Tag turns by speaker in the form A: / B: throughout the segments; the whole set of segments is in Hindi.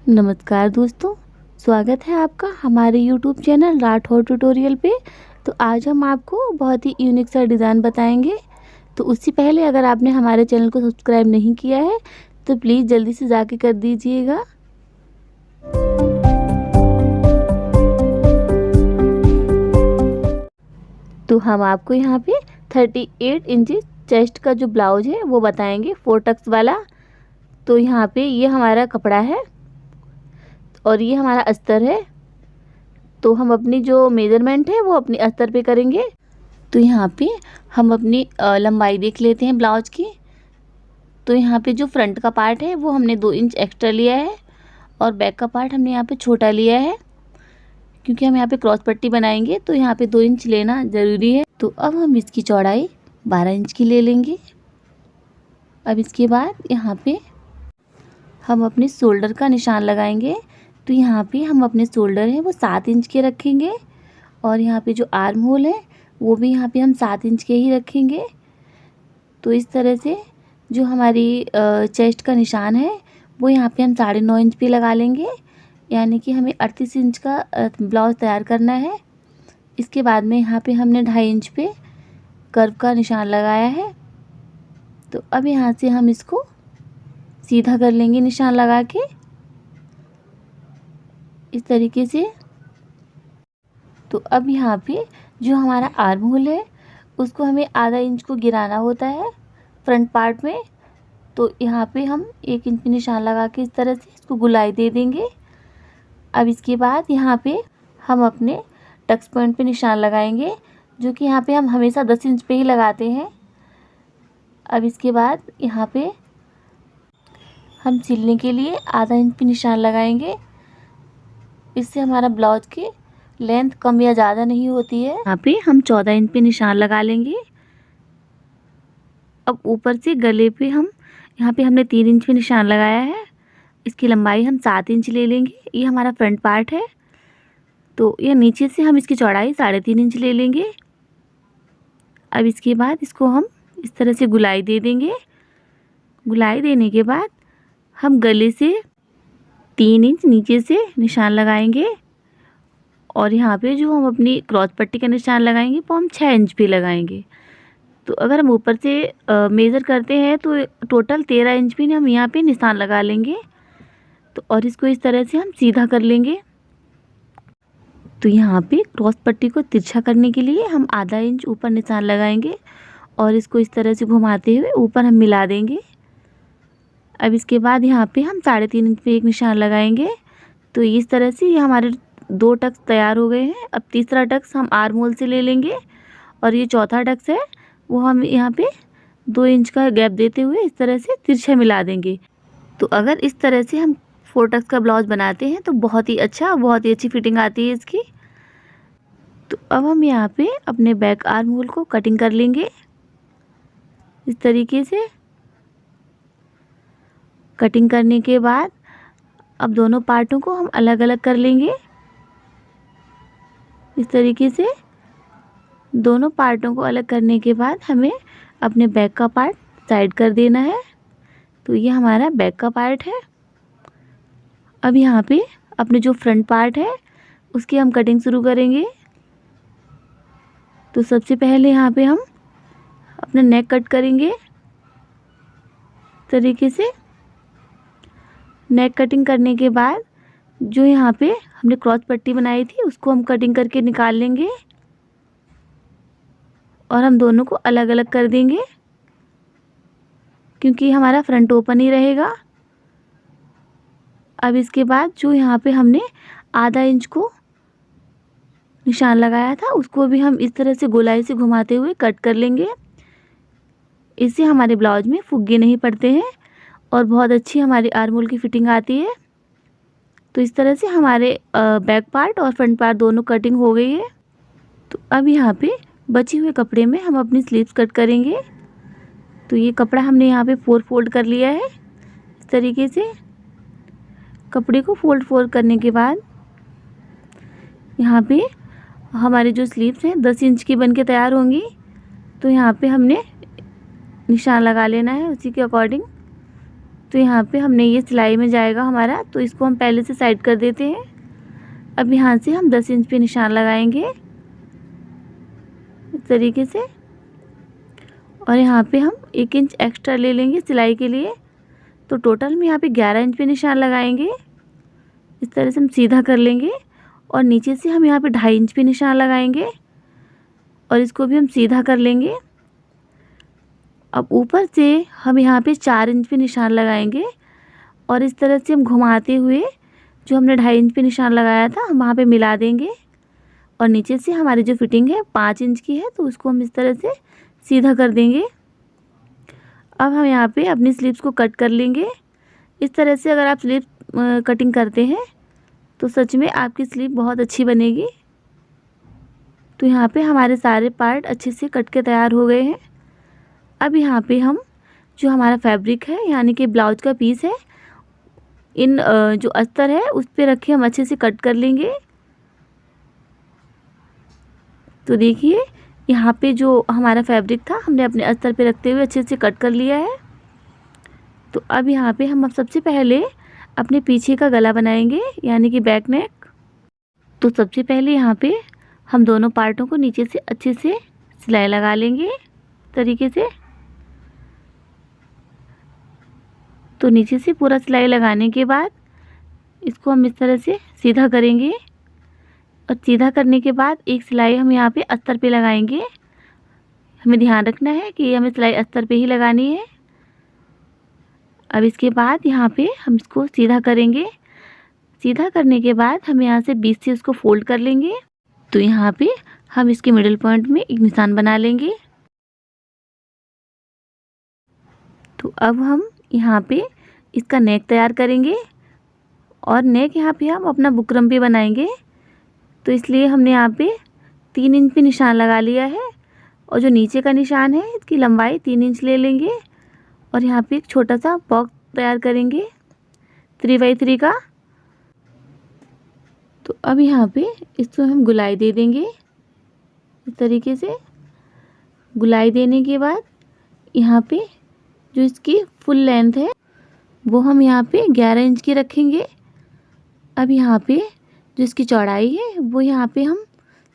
A: नमस्कार दोस्तों, स्वागत है आपका हमारे YouTube चैनल राठौर ट्यूटोरियल पे। तो आज हम आपको बहुत ही यूनिक सा डिज़ाइन बताएंगे। तो उससे पहले अगर आपने हमारे चैनल को सब्सक्राइब नहीं किया है तो प्लीज़ जल्दी से जाके कर दीजिएगा। तो हम आपको यहाँ पे 38 इंच चेस्ट का जो ब्लाउज है वो बताएंगे 4 टक्स वाला। तो यहाँ पे ये हमारा कपड़ा है और ये हमारा अस्तर है। तो हम अपनी जो मेज़रमेंट है वो अपनी अस्तर पे करेंगे। तो यहाँ पे हम अपनी लंबाई देख लेते हैं ब्लाउज की। तो यहाँ पे जो फ्रंट का पार्ट है वो हमने 2 इंच एक्स्ट्रा लिया है और बैक का पार्ट हमने यहाँ पे छोटा लिया है, क्योंकि हम यहाँ पे क्रॉस पट्टी बनाएंगे तो यहाँ पे 2 इंच लेना ज़रूरी है। तो अब हम इसकी चौड़ाई 12 इंच की ले लेंगे। अब इसके बाद यहाँ पे हम अपने शोल्डर का निशान लगाएंगे। तो यहाँ पे हम अपने शोल्डर हैं वो 7 इंच के रखेंगे और यहाँ पे जो आर्म होल है वो भी यहाँ पे हम 7 इंच के ही रखेंगे। तो इस तरह से जो हमारी चेस्ट का निशान है वो यहाँ पे हम 9.5 इंच पे लगा लेंगे, यानी कि हमें 38 इंच का ब्लाउज तैयार करना है। इसके बाद में यहाँ पे हमने 2.5 इंच पे कर्व का निशान लगाया है। तो अब यहाँ से हम इसको सीधा कर लेंगे निशान लगा के इस तरीके से। तो अब यहाँ पे जो हमारा आर्म होल है उसको हमें आधा इंच को गिराना होता है फ्रंट पार्ट में। तो यहाँ पे हम 1 इंच पे निशान लगा के इस तरह से इसको गुलाई दे देंगे। अब इसके बाद यहाँ पे हम अपने टक्स पॉइंट पे निशान लगाएंगे, जो कि यहाँ पे हम हमेशा 10 इंच पे ही लगाते हैं। अब इसके बाद यहाँ पे हम सिलने के लिए आधा इंच पे निशान लगाएंगे। इससे हमारा ब्लाउज की लेंथ कम या ज़्यादा नहीं होती है। यहाँ पे हम 14 इंच पे निशान लगा लेंगे। अब ऊपर से गले पे हम यहाँ पे हमने 3 इंच पे निशान लगाया है। इसकी लंबाई हम 7 इंच ले लेंगे। ये हमारा फ्रंट पार्ट है। तो ये नीचे से हम इसकी चौड़ाई 3.5 इंच ले लेंगे। अब इसके बाद इसको हम इस तरह से गुलाई दे देंगे। गुलाई देने के बाद हम गले से 3 इंच नीचे से निशान लगाएंगे और यहाँ पे जो हम अपनी क्रॉस पट्टी का निशान लगाएंगे वो हम 6 इंच पे लगाएंगे। तो अगर हम ऊपर से मेज़र करते हैं तो टोटल 13 इंच पे हम यहाँ पे निशान लगा लेंगे। तो और इसको इस तरह से हम सीधा कर लेंगे। तो यहाँ पे क्रॉस पट्टी को तिरछा करने के लिए हम आधा इंच ऊपर निशान लगाएंगे और इसको इस तरह से घुमाते हुए ऊपर हम मिला देंगे। अब इसके बाद यहाँ पे हम 3.5 इंच पे एक निशान लगाएंगे। तो इस तरह से ये हमारे 2 टक्स तैयार हो गए हैं। अब तीसरा टक्स हम आर्म होल से ले लेंगे और ये चौथा टक्स है वो हम यहाँ पे 2 इंच का गैप देते हुए इस तरह से तिरछा मिला देंगे। तो अगर इस तरह से हम 4 टक्स का ब्लाउज बनाते हैं तो बहुत ही अच्छी फिटिंग आती है इसकी। तो अब हम यहाँ पे अपने बैक आर्म होल को कटिंग कर लेंगे इस तरीके से। कटिंग करने के बाद अब दोनों पार्टों को हम अलग अलग कर लेंगे इस तरीके से। दोनों पार्टों को अलग करने के बाद हमें अपने बैक का पार्ट साइड कर देना है। तो ये हमारा बैक का पार्ट है। अब यहाँ पे अपने जो फ्रंट पार्ट है उसकी हम कटिंग शुरू करेंगे। तो सबसे पहले यहाँ पे हम अपना नेक कट करेंगे इस तरीके से। नेक कटिंग करने के बाद जो यहाँ पे हमने क्रॉस पट्टी बनाई थी उसको हम कटिंग करके निकाल लेंगे और हम दोनों को अलग अलग कर देंगे, क्योंकि हमारा फ्रंट ओपन ही रहेगा। अब इसके बाद जो यहाँ पे हमने आधा इंच को निशान लगाया था उसको भी हम इस तरह से गोलाई से घुमाते हुए कट कर लेंगे। इससे हमारे ब्लाउज में फुग्गे नहीं पड़ते हैं और बहुत अच्छी हमारी आर्म होल की फिटिंग आती है। तो इस तरह से हमारे बैक पार्ट और फ्रंट पार्ट दोनों कटिंग हो गई है। तो अब यहाँ पे बचे हुए कपड़े में हम अपनी स्लीव्स कट करेंगे। तो ये कपड़ा हमने यहाँ पे 4 फोल्ड कर लिया है इस तरीके से। कपड़े को फोल्ड करने के बाद यहाँ पे हमारी जो स्लीव्स हैं 10 इंच की बन के तैयार होंगी। तो यहाँ पे हमने निशान लगा लेना है उसी के अकॉर्डिंग। तो यहाँ पे हमने ये सिलाई में जाएगा हमारा, तो इसको हम पहले से साइड कर देते हैं। अब यहाँ से हम 10 इंच पे निशान लगाएंगे इस तरीके से, और यहाँ पे हम 1 इंच एक्स्ट्रा ले लेंगे सिलाई के लिए। तो टोटल में यहाँ पे 11 इंच पे निशान लगाएंगे। इस तरह से हम सीधा कर लेंगे और नीचे से हम यहाँ पे 2.5 इंच पे निशान लगाएंगे और इसको भी हम सीधा कर लेंगे। अब ऊपर से हम यहाँ पे 4 इंच पे निशान लगाएंगे और इस तरह से हम घुमाते हुए जो हमने 2.5 इंच पे निशान लगाया था हम वहाँ पे मिला देंगे। और नीचे से हमारी जो फिटिंग है 5 इंच की है, तो उसको हम इस तरह से सीधा कर देंगे। अब हम यहाँ पे अपनी स्लीव्स को कट कर लेंगे। इस तरह से अगर आप स्लीव कटिंग करते हैं तो सच में आपकी स्लीव बहुत अच्छी बनेगी। तो यहाँ पे हमारे सारे पार्ट अच्छे से कट के तैयार हो गए हैं। अब यहाँ पे हम जो हमारा फैब्रिक है यानी कि ब्लाउज का पीस है, इन जो अस्तर है उस पे रख के हम अच्छे से कट कर लेंगे। तो देखिए यहाँ पे जो हमारा फैब्रिक था हमने अपने अस्तर पे रखते हुए अच्छे से कट कर लिया है। तो अब यहाँ पे हम सबसे पहले अपने पीछे का गला बनाएंगे यानी कि बैक नेक। तो सबसे पहले यहाँ पे हम दोनों पार्टों को नीचे से अच्छे से सिलाई लगा लेंगे तरीके से। तो नीचे से पूरा सिलाई लगाने के बाद इसको हम इस तरह से सीधा करेंगे और सीधा करने के बाद एक सिलाई हम यहाँ पे अस्तर पे लगाएंगे। हमें ध्यान रखना है कि हमें सिलाई अस्तर पे ही लगानी है। अब इसके बाद यहाँ पे हम इसको सीधा करेंगे। सीधा करने के बाद हम यहाँ से बीच से इसको फोल्ड कर लेंगे। तो यहाँ पे हम इसके मिडिल पॉइंट में एक निशान बना लेंगे। तो अब हम यहाँ पे इसका नेक तैयार करेंगे और नेक यहाँ पे हम अपना बुकरम भी बनाएंगे। तो इसलिए हमने यहाँ पे 3 इंच पे निशान लगा लिया है और जो नीचे का निशान है इसकी लंबाई 3 इंच ले लेंगे और यहाँ पे एक छोटा सा बॉक्स तैयार करेंगे 3x3 का। तो अब यहाँ पे इसको हम गुलाई दे देंगे इस तरीके से। गुलाई देने के बाद यहाँ पे जो इसकी फुल लेंथ है वो हम यहाँ पे 11 इंच की रखेंगे। अब यहाँ पे जो इसकी चौड़ाई है वो यहाँ पे हम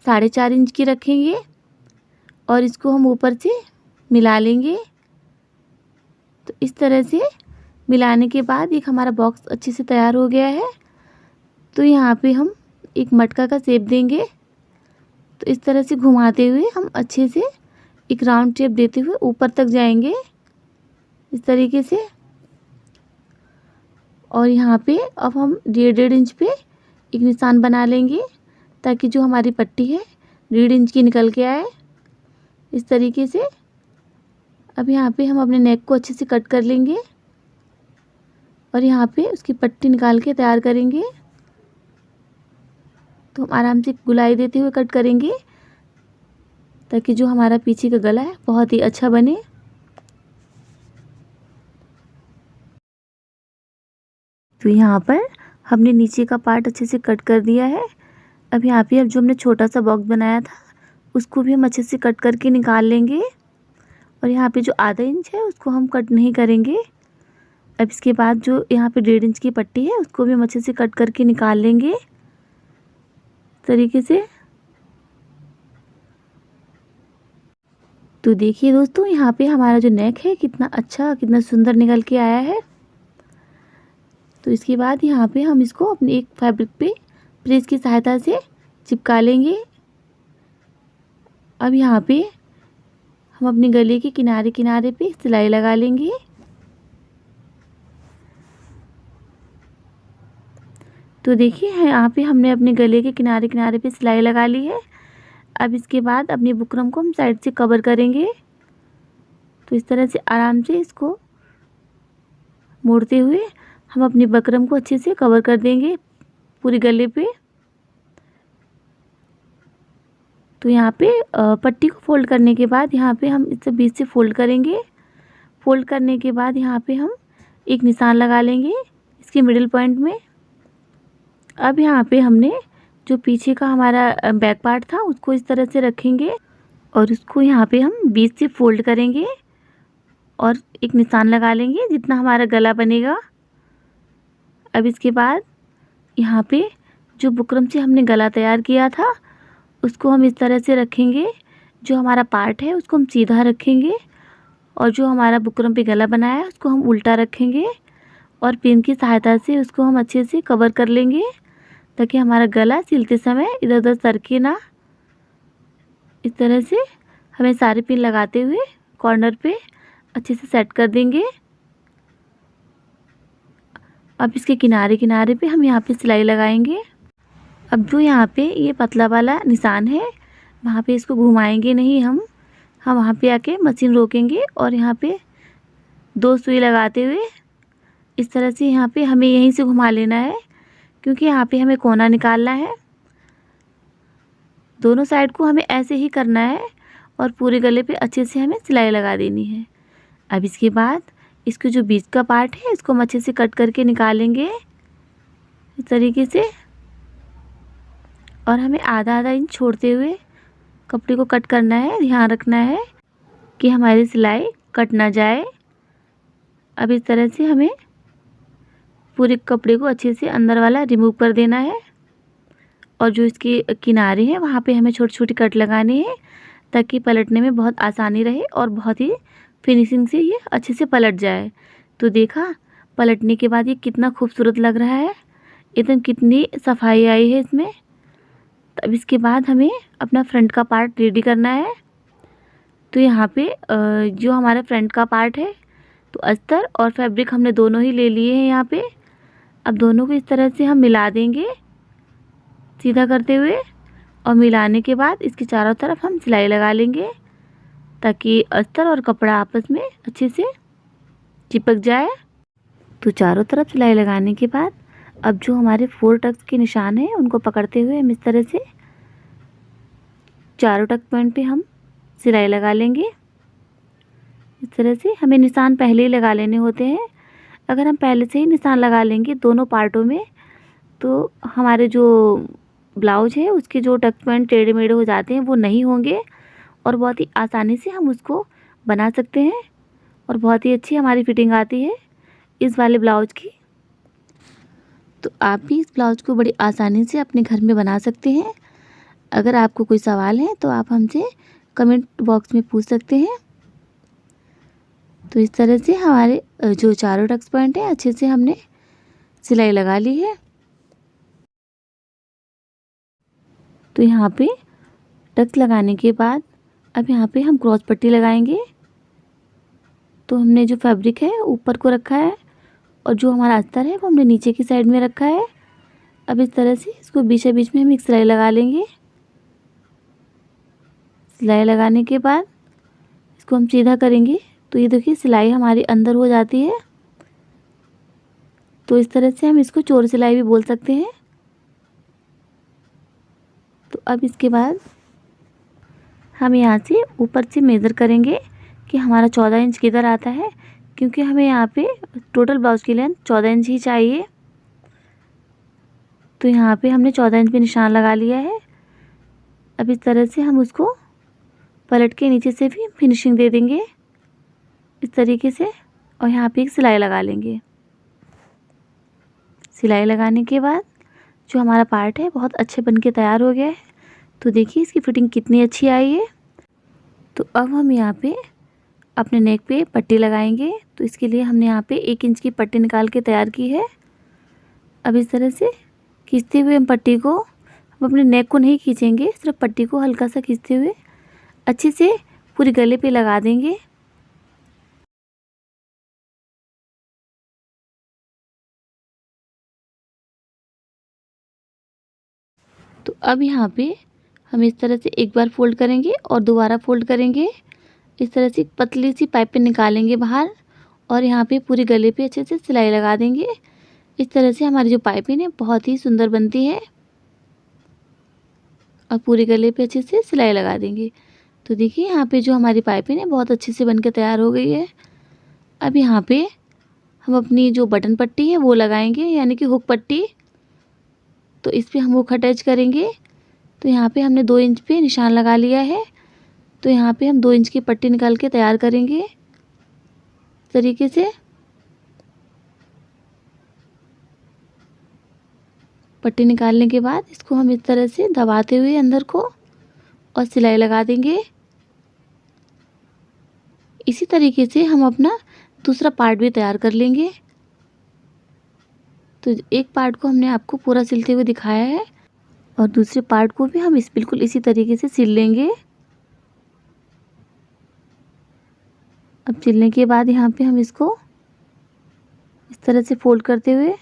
A: 4.5 इंच की रखेंगे और इसको हम ऊपर से मिला लेंगे। तो इस तरह से मिलाने के बाद एक हमारा बॉक्स अच्छे से तैयार हो गया है। तो यहाँ पे हम एक मटका का शेप देंगे। तो इस तरह से घुमाते हुए हम अच्छे से एक राउंड शेप देते हुए ऊपर तक जाएंगे इस तरीके से। और यहाँ पे अब हम 1.5 इंच पे एक निशान बना लेंगे ताकि जो हमारी पट्टी है 1.5 इंच की निकल के आए इस तरीके से। अब यहाँ पे हम अपने नेक को अच्छे से कट कर लेंगे और यहाँ पे उसकी पट्टी निकाल के तैयार करेंगे। तो हम आराम से गुलाई देते हुए कट करेंगे ताकि जो हमारा पीछे का गला है बहुत ही अच्छा बने। तो यहाँ पर हमने नीचे का पार्ट अच्छे से कट कर दिया है। अब यहाँ पे अब जो हमने छोटा सा बॉक्स बनाया था उसको भी हम अच्छे से कट करके निकाल लेंगे और यहाँ पे जो आधा इंच है उसको हम कट नहीं करेंगे। अब इसके बाद जो यहाँ पे 1.5 इंच की पट्टी है उसको भी हम अच्छे से कट करके निकाल लेंगे तरीके से। तो देखिए दोस्तों यहाँ पे हमारा जो नेक है कितना अच्छा कितना सुंदर निकल के आया है। तो इसके बाद यहाँ पे हम इसको अपने एक फैब्रिक पे प्रेस की सहायता से चिपका लेंगे। अब यहाँ पे हम अपने गले के किनारे किनारे पे सिलाई लगा लेंगे। तो देखिए यहाँ पे हमने अपने गले के किनारे किनारे पे सिलाई लगा ली है। अब इसके बाद अपनी बुकरम को हम साइड से कवर करेंगे। तो इस तरह से आराम से इसको मोड़ते हुए हम अपनी बुकरम को अच्छे से कवर कर देंगे पूरी गले पे। तो यहाँ पे पट्टी को फोल्ड करने के बाद यहाँ पे हम इसे बीच से फोल्ड करेंगे। फोल्ड करने के बाद यहाँ पे हम एक निशान लगा लेंगे इसके मिडिल पॉइंट में। अब यहाँ पे हमने जो पीछे का हमारा बैक पार्ट था उसको इस तरह से रखेंगे और उसको यहाँ पे हम बीच से फोल्ड करेंगे और एक निशान लगा लेंगे जितना हमारा गला बनेगा। अब इसके बाद यहाँ पे जो बुकरम से हमने गला तैयार किया था उसको हम इस तरह से रखेंगे। जो हमारा पार्ट है उसको हम सीधा रखेंगे और जो हमारा बुकरम पे गला बनाया है उसको हम उल्टा रखेंगे और पिन की सहायता से उसको हम अच्छे से कवर कर लेंगे ताकि हमारा गला सिलते समय इधर उधर सरके ना। इस तरह से हमें सारे पिन लगाते हुए कॉर्नर पे अच्छे से सेट कर देंगे। अब इसके किनारे किनारे पे हम यहाँ पे सिलाई लगाएंगे। अब जो यहाँ पे ये पतला वाला निशान है वहाँ पे इसको घुमाएंगे नहीं, हम वहाँ पे आके मशीन रोकेंगे और यहाँ पे 2 सुई लगाते हुए इस तरह से यहाँ पे हमें यहीं से घुमा लेना है क्योंकि यहाँ पे हमें कोना निकालना है। दोनों साइड को हमें ऐसे ही करना है और पूरे गले पे अच्छे से हमें सिलाई लगा देनी है। अब इसके बाद इसके जो बीच का पार्ट है इसको हम अच्छे से कट करके निकालेंगे इस तरीके से और हमें आधा आधा इंच छोड़ते हुए कपड़े को कट करना है। ध्यान रखना है कि हमारी सिलाई कट ना जाए। अब इस तरह से हमें पूरे कपड़े को अच्छे से अंदर वाला रिमूव कर देना है और जो इसके किनारे हैं वहाँ पे हमें छोटी छोटी कट लगानी है ताकि पलटने में बहुत आसानी रहे और बहुत ही फिनिशिंग से ये अच्छे से पलट जाए। तो देखा पलटने के बाद ये कितना खूबसूरत लग रहा है, एकदम कितनी सफाई आई है इसमें। अब इसके बाद हमें अपना फ्रंट का पार्ट रेडी करना है। तो यहाँ पे जो हमारा फ्रंट का पार्ट है तो अस्तर और फैब्रिक हमने दोनों ही ले लिए हैं यहाँ पे। अब दोनों को इस तरह से हम मिला देंगे सीधा करते हुए और मिलाने के बाद इसके चारों तरफ हम सिलाई लगा लेंगे ताकि अस्तर और कपड़ा आपस में अच्छे से चिपक जाए। तो चारों तरफ सिलाई लगाने के बाद अब जो हमारे 4 टक्स के निशान हैं उनको पकड़ते हुए हम इस तरह से चारों टक पॉइंट पे हम सिलाई लगा लेंगे। इस तरह से हमें निशान पहले ही लगा लेने होते हैं। अगर हम पहले से ही निशान लगा लेंगे दोनों पार्टों में तो हमारे जो ब्लाउज है उसके जो टक पॉइंट टेढ़े मेढ़े हो जाते हैं वो नहीं होंगे और बहुत ही आसानी से हम उसको बना सकते हैं और बहुत ही अच्छी हमारी फिटिंग आती है इस वाले ब्लाउज की। तो आप भी इस ब्लाउज को बड़ी आसानी से अपने घर में बना सकते हैं। अगर आपको कोई सवाल है तो आप हमसे कमेंट बॉक्स में पूछ सकते हैं। तो इस तरह से हमारे जो चारों टक्स पॉइंट है अच्छे से हमने सिलाई लगा ली है। तो यहाँ पे टक्स लगाने के बाद अब यहाँ पे हम क्रॉस पट्टी लगाएंगे। तो हमने जो फैब्रिक है ऊपर को रखा है और जो हमारा अस्तर है वो हमने नीचे की साइड में रखा है। अब इस तरह से इसको बीच बीच में हम एक सिलाई लगा लेंगे। सिलाई लगाने के बाद इसको हम सीधा करेंगे तो ये देखिए सिलाई हमारी अंदर हो जाती है। तो इस तरह से हम इसको चोर सिलाई भी बोल सकते हैं। तो अब इसके बाद हम यहाँ से ऊपर से मेज़र करेंगे कि हमारा 14 इंच किधर आता है क्योंकि हमें यहाँ पे टोटल ब्लाउज की लेंथ 14 इंच ही चाहिए। तो यहाँ पे हमने 14 इंच पे निशान लगा लिया है। अब इस तरह से हम उसको पलट के नीचे से भी फिनिशिंग दे देंगे इस तरीके से और यहाँ पे एक सिलाई लगा लेंगे। सिलाई लगाने के बाद जो हमारा पार्ट है बहुत अच्छे बन के तैयार हो गया है। तो देखिए इसकी फिटिंग कितनी अच्छी आई है। तो अब हम यहाँ पे अपने नेक पे पट्टी लगाएंगे। तो इसके लिए हमने यहाँ पे 1 इंच की पट्टी निकाल के तैयार की है। अब इस तरह से खींचते हुए हम पट्टी को, हम अपने नेक को नहीं खींचेंगे, सिर्फ पट्टी को हल्का सा खींचते हुए अच्छे से पूरे गले पे लगा देंगे। तो अब यहाँ पे हम इस तरह से एक बार फोल्ड करेंगे और दोबारा फोल्ड करेंगे। इस तरह से पतली सी पाइपिंग निकालेंगे बाहर और यहाँ पे पूरे गले पे अच्छे से सिलाई लगा देंगे। इस तरह से हमारी जो पाइपिंग है बहुत ही सुंदर बनती है और पूरे गले पे अच्छे से सिलाई लगा देंगे। तो देखिए यहाँ पे जो हमारी पाइपिंग है बहुत अच्छे से बनकर तैयार हो गई है। अब यहाँ पे हम अपनी जो बटन पट्टी है वो लगाएंगे यानी कि हुक पट्टी। तो इस पे हम हुक अटैच करेंगे। तो यहाँ पे हमने 2 इंच पे निशान लगा लिया है। तो यहाँ पे हम 2 इंच की पट्टी निकाल के तैयार करेंगे। तरीके से पट्टी निकालने के बाद इसको हम इस तरह से दबाते हुए अंदर को और सिलाई लगा देंगे। इसी तरीके से हम अपना दूसरा पार्ट भी तैयार कर लेंगे। तो एक पार्ट को हमने आपको पूरा सिलते हुए दिखाया है और दूसरे पार्ट को भी हम बिल्कुल इसी तरीके से सिल लेंगे। अब सिलने के बाद यहाँ पे हम इसको इस तरह से फोल्ड करते हुए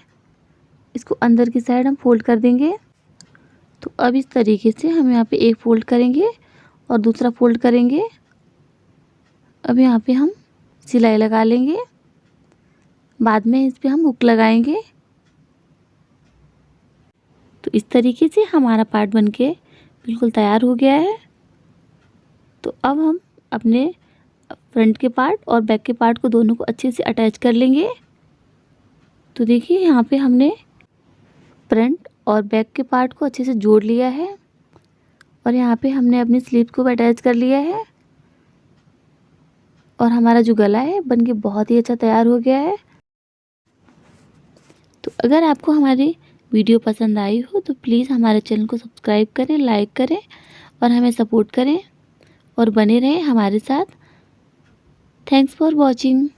A: इसको अंदर की साइड हम फोल्ड कर देंगे। तो अब इस तरीके से हम यहाँ पे एक फोल्ड करेंगे और दूसरा फोल्ड करेंगे। अब यहाँ पे हम सिलाई लगा लेंगे, बाद में इस पे हम हुक लगाएंगे। तो इस तरीके से हमारा पार्ट बनके बिल्कुल तैयार हो गया है। तो अब हम अपने फ्रंट के पार्ट और बैक के पार्ट को दोनों को अच्छे से अटैच कर लेंगे। तो देखिए यहाँ पे हमने फ्रंट और बैक के पार्ट को अच्छे से जोड़ लिया है और यहाँ पे हमने अपनी स्लीव को भी अटैच कर लिया है और हमारा जो गला है बनके बहुत ही अच्छा तैयार हो गया है। तो अगर आपको हमारी वीडियो पसंद आई हो तो प्लीज़ हमारे चैनल को सब्सक्राइब करें, लाइक करें और हमें सपोर्ट करें और बने रहें हमारे साथ। Thanks for watching.